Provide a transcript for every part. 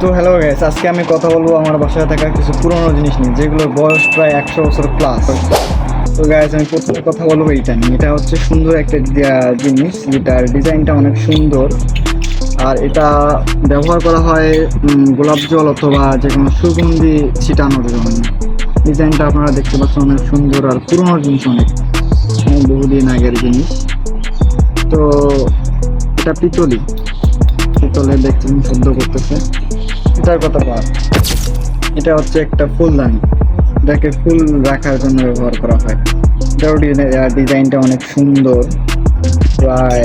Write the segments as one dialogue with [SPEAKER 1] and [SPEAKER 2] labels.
[SPEAKER 1] তো hello guys, আজকে আমি কথা বলবো আমার বাসায় থাকা কিছু পুরনো জিনিস নিয়ে, যেগুলোর বয়স প্রায় 100 বছর প্লাস। তো গাইস, আমি প্রথমে কথা বলবো এইটা নিয়ে। এটা হচ্ছে সুন্দর একটা জিনিস, যেটার ডিজাইনটা অনেক সুন্দর। আর এটা ব্যবহার করা হয় গোলাপ জল অথবা যে কোনো সুগন্ধি ছিটানোর জন্য। ডিজাইনটা আপনারা দেখতে পাচ্ছেন, অনেক সুন্দর আর পুরনো জিনিস, অনেক বহুদিন আগের জিনিস। তো এটা পিতলে দেখছেন শব্দ করতেছে। এটার কথা বাদ, এটা হচ্ছে একটা ফুলদানি, এটাকে ফুল রাখার জন্য ব্যবহার করা হয়। এটাও ডিজাইনটা অনেক সুন্দর। প্রায়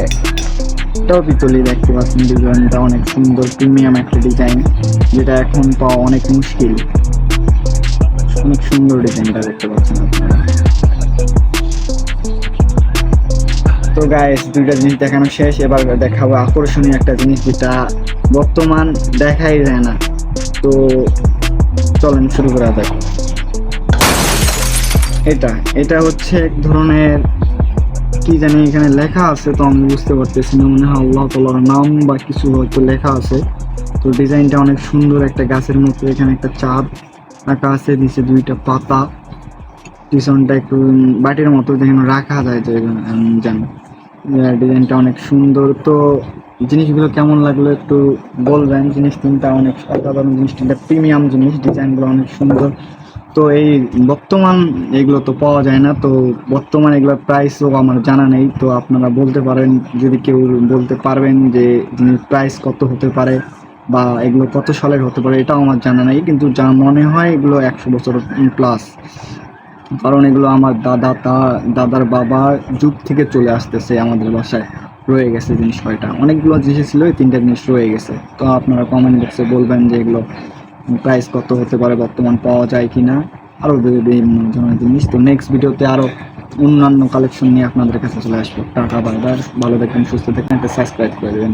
[SPEAKER 1] এটাও পিতলই, দেখতে পাচ্ছেন ডিজাইনটা অনেক সুন্দর, প্রিমিয়াম একটা ডিজাইন, যেটা এখন পাওয়া অনেক মুশকিল। অনেক সুন্দর ডিজাইনটা দেখতে পাচ্ছেন আপনারা। তো গাইস, দুইটা জিনিস দেখানো শেষ, এবার দেখাবো আকর্ষণীয় একটা জিনিস, যেটা বর্তমান দেখাই যায় না। তো চলেন শুরু করা যাক। এটা এটা হচ্ছে এক ধরনের, কি জানি এখানে লেখা আছে, তো আমি বুঝতে পারতেছি না, মনে হয় আল্লাহ তাআলার নাম বা কিছু হয়তো লেখা আছে। তো ডিজাইনটা অনেক সুন্দর, একটা গাছের মতো, এখানে একটা চাঁদ আঁকা আছে, নিচে দুইটা পাতা, পিছনটা একটু বাটির মতো যেখানে রাখা যায়, যে জানি ডিজাইনটা অনেক সুন্দর। তো জিনিসগুলো কেমন লাগলো একটু বলবেন। জিনিস তিনটা অনেক অসাধারণ, জিনিস তিনটা প্রিমিয়াম জিনিস, ডিজাইনগুলো অনেক সুন্দর। তো এই বর্তমান এগুলো তো পাওয়া যায় না, তো বর্তমান এগুলোর প্রাইসও আমার জানা নেই। তো আপনারা বলতে পারেন, যদি কেউ বলতে পারবেন যে জিনিস প্রাইস কত হতে পারে বা এগুলো কত সালের হতে পারে, এটাও আমার জানা নেই, কিন্তু যা মনে হয় এগুলো 100 বছর প্লাস। কারণ এগুলো আমার দাদার বাবার যুগ থেকে চলে আসতেছে, আমাদের বাসায় রয়ে গেছে জিনিস কয়টা, অনেকগুলো জিনিস ছিল, এই তিনটা জিনিস রয়ে গেছে। তো আপনারা কমেন্ট বক্সে বলবেন যে এগুলো প্রাইস কত হতে পারে, বর্তমান পাওয়া যায় কিনা, আরও বিভিন্ন ধরনের জিনিস। তো নেক্সট ভিডিওতে আরও অন্যান্য কালেকশন নিয়ে আপনাদের কাছে চলে আসবো। টাটা, বাই বাই, ভালো থাকবেন, সুস্থ থাকবেন, একটা সাবস্ক্রাইব করে দেবেন।